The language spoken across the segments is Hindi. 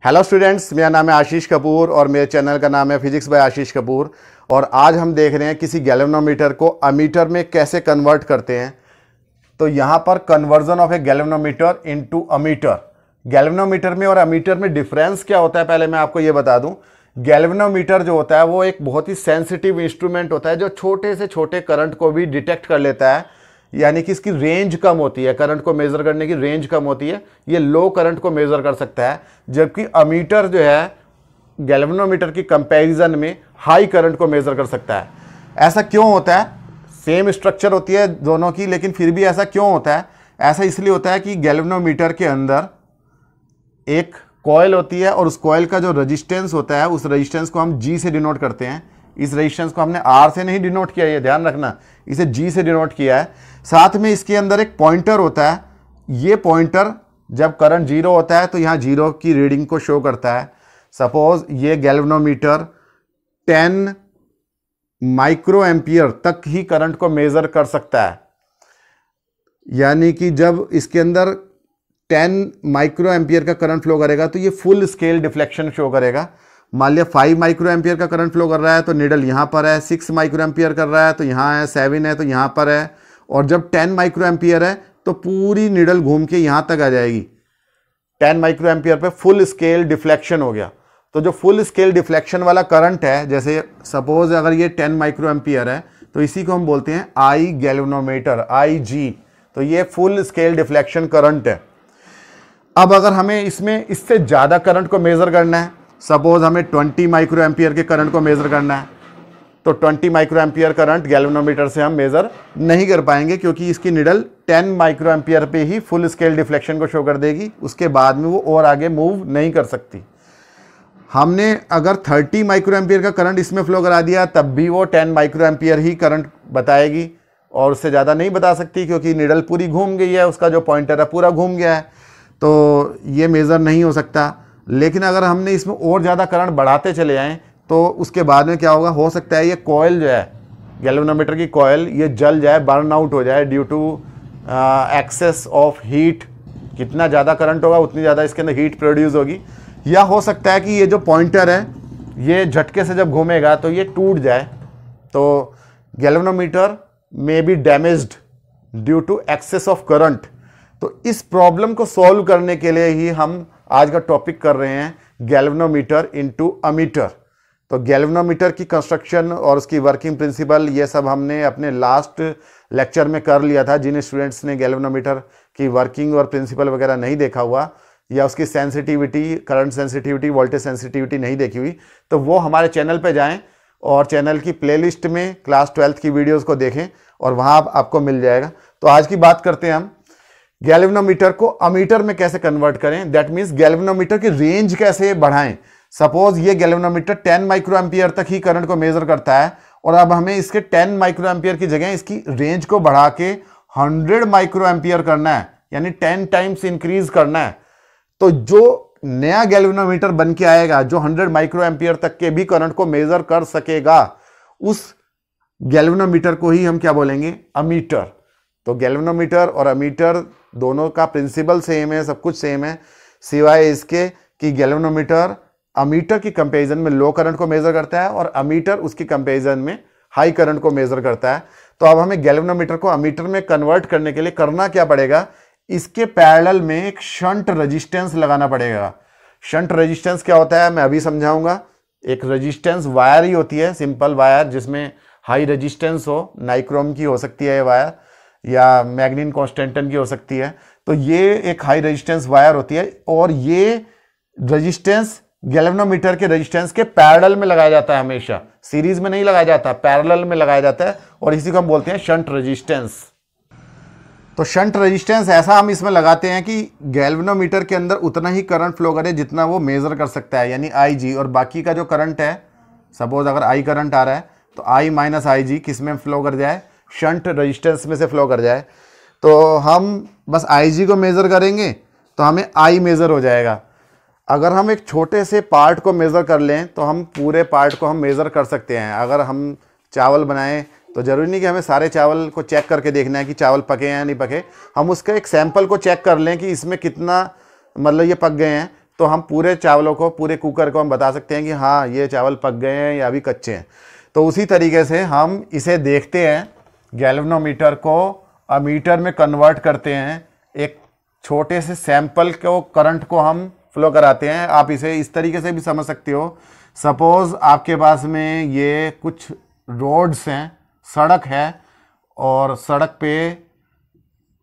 हेलो स्टूडेंट्स, मेरा नाम है आशीष कपूर और मेरे चैनल का नाम है फिजिक्स बाय आशीष कपूर। और आज हम देख रहे हैं किसी गैल्वेनोमीटर को अमीटर में कैसे कन्वर्ट करते हैं। तो यहाँ पर conversion of A galvanometer into ammeter. Galvanometer में और अमीटर में डिफरेंस क्या होता है, पहले मैं आपको ये बता दूं। गैल्वेनोमीटर जो होता है वो एक बहुत ही सेंसिटिव इंस्ट्रूमेंट होता है जो छोटे से छोटे करंट को भी डिटेक्ट कर लेता है, यानी कि इसकी रेंज कम होती है, करंट को मेज़र करने की रेंज कम होती है, ये लो करंट को मेज़र कर सकता है। जबकि अमीटर जो है गैल्वेनोमीटर की कंपैरिजन में हाई करंट को मेज़र कर सकता है। ऐसा क्यों होता है? सेम स्ट्रक्चर होती है दोनों की, लेकिन फिर भी ऐसा क्यों होता है? ऐसा इसलिए होता है कि गैल्वेनोमीटर के अंदर एक कॉइल होती है और उस कॉइल का जो रजिस्टेंस होता है उस रजिस्टेंस को हम G से डिनोट करते हैं। इस रजिस्टेंस को हमने R से नहीं डिनोट किया, ये ध्यान रखना, इसे G से डिनोट किया है। साथ में इसके अंदर एक पॉइंटर होता है। ये पॉइंटर जब करंट जीरो होता है तो यहाँ जीरो की रीडिंग को शो करता है। सपोज ये गैल्वेनोमीटर 10 माइक्रो एम्पियर तक ही करंट को मेजर कर सकता है, यानी कि जब इसके अंदर 10 माइक्रो एम्पियर का करंट फ्लो करेगा तो ये फुल स्केल डिफ्लेक्शन शो करेगा। मान लिया 5 माइक्रो एम्पियर का करंट फ्लो कर रहा है तो निडल यहाँ पर है, 6 माइक्रो एम्पियर कर रहा है तो यहाँ है, 7 है तो यहाँ पर है, और जब 10 माइक्रो एम्पियर है तो पूरी निडल घूम के यहाँ तक आ जाएगी। 10 माइक्रो एम्पियर पे फुल स्केल डिफ्लेक्शन हो गया। तो जो फुल स्केल डिफ्लेक्शन वाला करंट है, जैसे सपोज अगर ये 10 माइक्रो एम्पियर है तो इसी को हम बोलते हैं आई गैल्वेनोमीटर, IG। तो ये फुल स्केल डिफ्लेक्शन करंट है। अब अगर हमें इसमें इससे ज़्यादा करंट को मेज़र करना है, सपोज हमें 20 माइक्रो एम्पियर के करंट को मेज़र करना है, तो 20 माइक्रो एम्पियर करंट गैल्वेनोमीटर से हम मेज़र नहीं कर पाएंगे, क्योंकि इसकी निडल 10 माइक्रो एम्पियर पे ही फुल स्केल डिफ्लेक्शन को शो कर देगी। उसके बाद में वो और आगे मूव नहीं कर सकती। हमने अगर 30 माइक्रो एम्पियर का करंट इसमें फ्लो करा दिया तब भी वो 10 माइक्रो एम्पियर ही करंट बताएगी और उससे ज़्यादा नहीं बता सकती, क्योंकि निडल पूरी घूम गई है, उसका जो पॉइंटर है पूरा घूम गया है, तो ये मेज़र नहीं हो सकता। लेकिन अगर हमने इसमें और ज़्यादा करंट बढ़ाते चले जाएं तो उसके बाद में क्या होगा, हो सकता है ये कॉइल जो है गैल्वेनोमीटर की कॉइल ये जल जाए, बर्न आउट हो जाए due to excess of heat. कितना ज़्यादा करंट होगा उतनी ज़्यादा इसके अंदर हीट प्रोड्यूस होगी। या हो सकता है कि ये जो पॉइंटर है ये झटके से जब घूमेगा तो ये टूट जाए। तो galvanometer may be damaged due to excess of current. तो इस प्रॉब्लम को सॉल्व करने के लिए ही हम आज का टॉपिक कर रहे हैं गैल्वेनोमीटर इनटू अमीटर। तो गैल्वेनोमीटर की कंस्ट्रक्शन और उसकी वर्किंग प्रिंसिपल ये सब हमने अपने लास्ट लेक्चर में कर लिया था। जिन स्टूडेंट्स ने गैल्वेनोमीटर की वर्किंग और प्रिंसिपल वगैरह नहीं देखा हुआ या उसकी sensitivity, current sensitivity, voltage sensitivity नहीं देखी हुई, तो वो हमारे चैनल पे जाएं और चैनल की प्लेलिस्ट में क्लास 12th की वीडियोज़ को देखें और वहाँ आपको मिल जाएगा। तो आज की बात करते हैं हम गैल्वेनोमीटर को अमीटर में कैसे कन्वर्ट करें। दैट मीन्स गैल्वेनोमीटर की रेंज कैसे बढ़ाएं। सपोज ये गैल्वेनोमीटर 10 माइक्रो एम्पियर तक ही करंट को मेजर करता है और अब हमें इसके 10 माइक्रो एम्पियर की जगह इसकी रेंज को बढ़ा के 100 माइक्रो एम्पियर करना है, यानी 10 टाइम्स इंक्रीज करना है। तो जो नया गैल्वेनोमीटर बन के आएगा जो 100 माइक्रो एम्पियर तक के भी करंट को मेजर कर सकेगा, उस गैल्वेनोमीटर को ही हम क्या बोलेंगे, अमीटर। तो गैल्वेनोमीटर और अमीटर दोनों का प्रिंसिपल सेम है, सब कुछ सेम है, सिवाय इसके कि गैल्वेनोमीटर अमीटर की कंपैरिजन में लो करंट को मेजर करता है और अमीटर उसकी कंपैरिजन में हाई करंट को मेजर करता है। तो अब हमें गैल्वेनोमीटर को अमीटर में कन्वर्ट करने के लिए करना क्या पड़ेगा, इसके पैरेलल में एक शंट रेजिस्टेंस लगाना पड़ेगा। शंट रेजिस्टेंस क्या होता है मैं अभी समझाऊंगा। एक रेजिस्टेंस वायर ही होती है, सिंपल वायर जिसमें हाई रेजिस्टेंस हो, नाइक्रोम की हो सकती है ये वायर या मैग्नीन कॉन्स्टेंटन की हो सकती है। तो ये एक हाई रेजिस्टेंस वायर होती है और ये रेजिस्टेंस गैल्वेनोमीटर के रेजिस्टेंस के पैरेलल में लगाया जाता है, हमेशा सीरीज में नहीं लगाया जाता, पैरेलल में लगाया जाता है और इसी को हम बोलते हैं शंट रेजिस्टेंस। तो शंट रेजिस्टेंस ऐसा हम इसमें लगाते हैं कि गैल्वेनोमीटर के अंदर उतना ही करंट फ्लो करे जितना वो मेजर कर सकता है, यानी IG, और बाकी का जो करंट है, सपोज अगर I करंट आ रहा है तो I माइनस IG किस में फ्लो कर जाए, शंट रेजिस्टेंस में से फ्लो कर जाए। तो हम बस IG को मेज़र करेंगे तो हमें I मेज़र हो जाएगा। अगर हम एक छोटे से पार्ट को मेज़र कर लें तो हम पूरे पार्ट को हम मेज़र कर सकते हैं। अगर हम चावल बनाएं तो ज़रूरी नहीं कि हमें सारे चावल को चेक करके देखना है कि चावल पके हैं या नहीं पके। हम उसका एक सैंपल को चेक कर लें कि इसमें कितना, मतलब ये पक गए हैं, तो हम पूरे चावलों को, पूरे कुकर को हम बता सकते हैं कि हाँ ये चावल पक गए हैं या अभी कच्चे हैं। तो उसी तरीके से हम इसे देखते हैं, गैल्वेनोमीटर को अमीटर में कन्वर्ट करते हैं, एक छोटे से सैंपल को, करंट को हम फ्लो कराते हैं। आप इसे इस तरीके से भी समझ सकते हो, सपोज आपके पास में ये कुछ रोड्स हैं, सड़क है और सड़क पे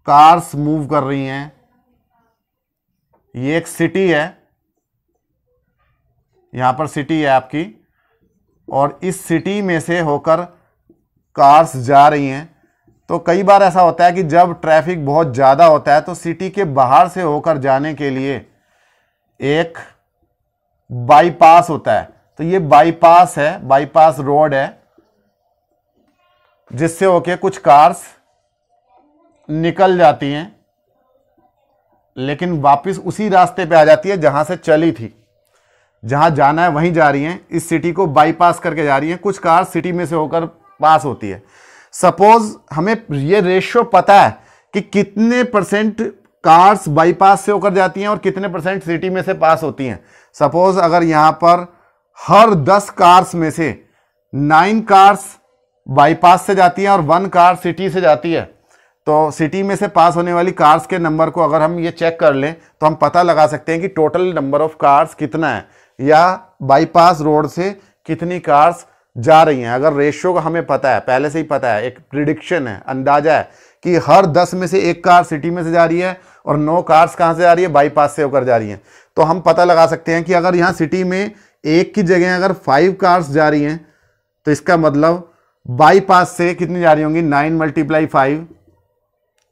कार्स मूव कर रही हैं। ये एक सिटी है, यहां पर सिटी है आपकी, और इस सिटी में से होकर कार्स जा रही हैं। तो कई बार ऐसा होता है कि जब ट्रैफिक बहुत ज़्यादा होता है तो सिटी के बाहर से होकर जाने के लिए एक बाईपास होता है। तो ये बाईपास है, बाईपास रोड है, जिससे होके कुछ कार्स निकल जाती हैं, लेकिन वापस उसी रास्ते पे आ जाती है जहां से चली थी। जहां जाना है वहीं जा रही हैं, इस सिटी को बाईपास करके जा रही हैं। कुछ कार्स सिटी में से होकर पास होती है। सपोज हमें ये रेशियो पता है कि कितने परसेंट कार्स बाईपास से होकर जाती हैं और कितने परसेंट सिटी में से पास होती हैं। सपोज अगर यहां पर हर 10 कार्स में से 9 कार्स बाईपास से जाती हैं और 1 कार सिटी से जाती है, तो सिटी में से पास होने वाली कार्स के नंबर को अगर हम ये चेक कर लें तो हम पता लगा सकते हैं कि टोटल नंबर ऑफ कार्स कितना है, या बाईपास रोड से कितनी कार्स जा रही हैं। अगर रेशियो का हमें पता है, पहले से ही पता है, एक प्रिडिक्शन है, अंदाजा है कि हर 10 में से 1 कार सिटी में से जा रही है और 9 कार्स कहाँ से जा रही है, बाईपास से होकर जा रही हैं। तो हम पता लगा सकते हैं कि अगर यहाँ सिटी में 1 की जगह अगर 5 कार्स जा रही हैं तो इसका मतलब बाईपास से कितनी जा रही होंगी, 9 × 5,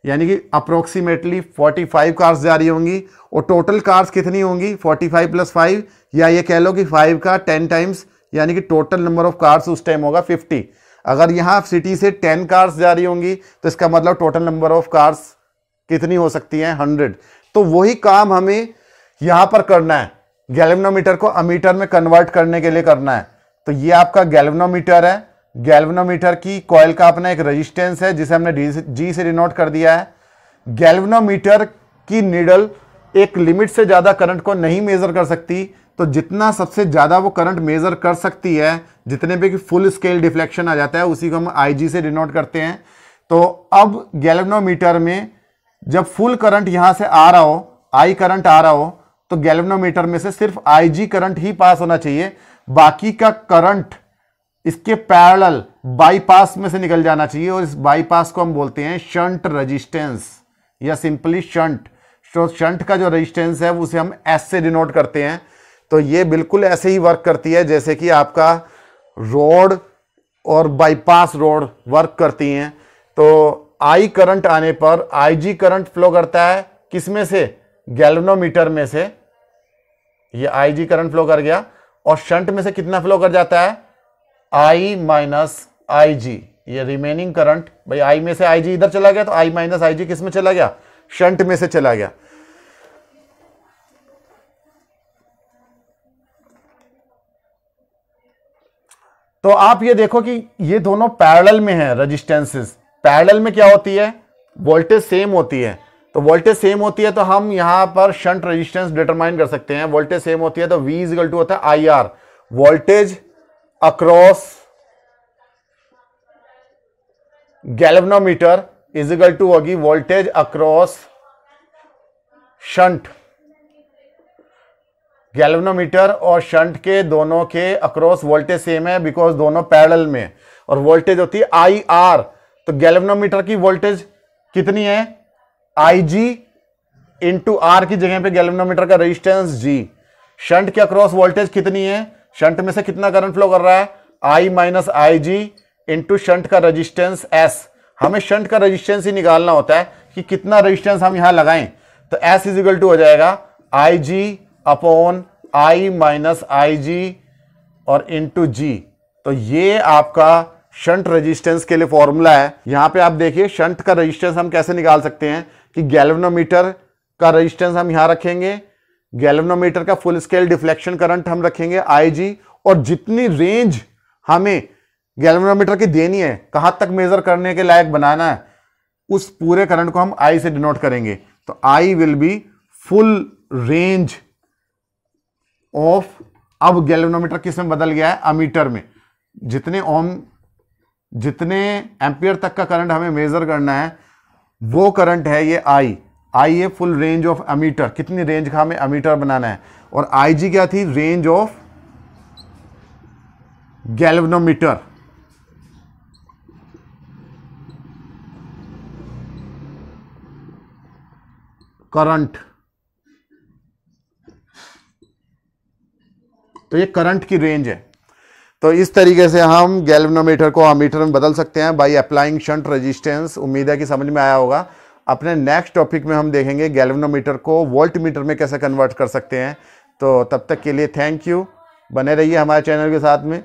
यानी कि अप्रोक्सीमेटली 45 कार्स जा रही होंगी। और टोटल कार्स कितनी होंगी, 45 + 5, या ये कह लो कि 5 का 10 टाइम्स, यानी कि टोटल नंबर ऑफ कार्स उस टाइम होगा 50। अगर यहाँ सिटी से 10 कार्स जा रही होंगी तो इसका मतलब टोटल नंबर ऑफ कार्स कितनी हो सकती हैं, 100। तो वही काम हमें यहाँ पर करना है, गैल्वेनोमीटर को अमीटर में कन्वर्ट करने के लिए करना है। तो ये आपका गैल्वेनोमीटर है। गैल्वेनोमीटर की कॉइल का अपना एक रेजिस्टेंस है जिसे हमने जी से डिनोट कर दिया है। गैल्वेनोमीटर की नीडल एक लिमिट से ज़्यादा करंट को नहीं मेज़र कर सकती, तो जितना सबसे ज़्यादा वो करंट मेज़र कर सकती है, जितने पे कि फुल स्केल डिफ्लेक्शन आ जाता है, उसी को हम IG से डिनोट करते हैं। तो अब गैल्वेनोमीटर में जब फुल करंट यहाँ से आ रहा हो, I करंट आ रहा हो, तो गैल्वेनोमीटर में से सिर्फ IG करंट ही पास होना चाहिए, बाकी का करंट इसके पैरेलल बाईपास में से निकल जाना चाहिए। और इस बाईपास को हम बोलते हैं शंट रेजिस्टेंस या सिंपली शंट। तो शंट का जो रेजिस्टेंस है उसे हम S से डिनोट करते हैं। तो ये बिल्कुल ऐसे ही वर्क करती है जैसे कि आपका रोड और बाईपास रोड वर्क करती हैं। तो I करंट आने पर IG करंट फ्लो करता है किस में से, गैल्वेनोमीटर में से। ये IG करंट फ्लो कर गया, और शंट में से कितना फ्लो कर जाता है, I - IG। ये रिमेनिंग करंट, भाई I में से IG इधर चला गया तो I - IG किस में चला गया, शंट में से चला गया। तो आप ये देखो कि ये दोनों पैरेलल में है रेजिस्टेंसेस। पैरेलल में क्या होती है, वोल्टेज सेम होती है। तो वोल्टेज सेम होती है तो हम यहां पर शंट रेजिस्टेंस डिटरमाइन कर सकते हैं। वोल्टेज सेम होती है तो V = होता है IR, वोल्टेज अक्रॉस गैल्वेनोमीटर = होगी वोल्टेज अक्रॉस शंट। गैल्वेनोमीटर और शंट के दोनों के अक्रॉस वोल्टेज सेम है बिकॉज दोनों पैरेलल में, और वोल्टेज होती है IR। तो गैल्वेनोमीटर की वोल्टेज कितनी है, IG × R की जगह पे गैल्वेनोमीटर का रेजिस्टेंस G। शंट के अक्रॉस वोल्टेज कितनी है, शंट में से कितना करंट फ्लो कर रहा है, I - IG × शंट का रेजिस्टेंस S। हमें शंट का रेजिस्टेंस ही निकालना होता है कि कितना रेजिस्टेंस हम यहां लगाएं। तो S = हो जाएगा IG / I - IG और × G। तो ये आपका शंट रेजिस्टेंस के लिए फॉर्मूला है। यहां पे आप देखिए शंट का रेजिस्टेंस हम कैसे निकाल सकते हैं कि गैल्वेनोमीटर का रेजिस्टेंस हम यहां रखेंगे, गैल्वेनोमीटर का फुल स्केल डिफ्लेक्शन करंट हम रखेंगे IG, और जितनी रेंज हमें गैल्वेनोमीटर की देनी है, कहां तक मेजर करने के लायक बनाना है, उस पूरे करंट को हम I से डिनोट करेंगे। तो I will be full range of, अब गैल्वेनोमीटर किस में बदल गया है, अमीटर में। जितने एम्पियर तक का करंट हमें मेजर करना है वो करंट है ये आई है फुल रेंज ऑफ अमीटर, कितनी रेंज का हमें अमीटर बनाना है। और आई जी क्या थी, रेंज ऑफ गैल्वेनोमीटर। करंट, तो ये करंट की रेंज है। तो इस तरीके से हम गैल्वेनोमीटर को अमीटर में बदल सकते हैं बाय अप्लाइंग शंट रेजिस्टेंस। उम्मीद है कि समझ में आया होगा। अपने नेक्स्ट टॉपिक में हम देखेंगे गैल्वेनोमीटर को वोल्ट मीटर में कैसे कन्वर्ट कर सकते हैं। तो तब तक के लिए थैंक यू, बने रहिए हमारे चैनल के साथ में।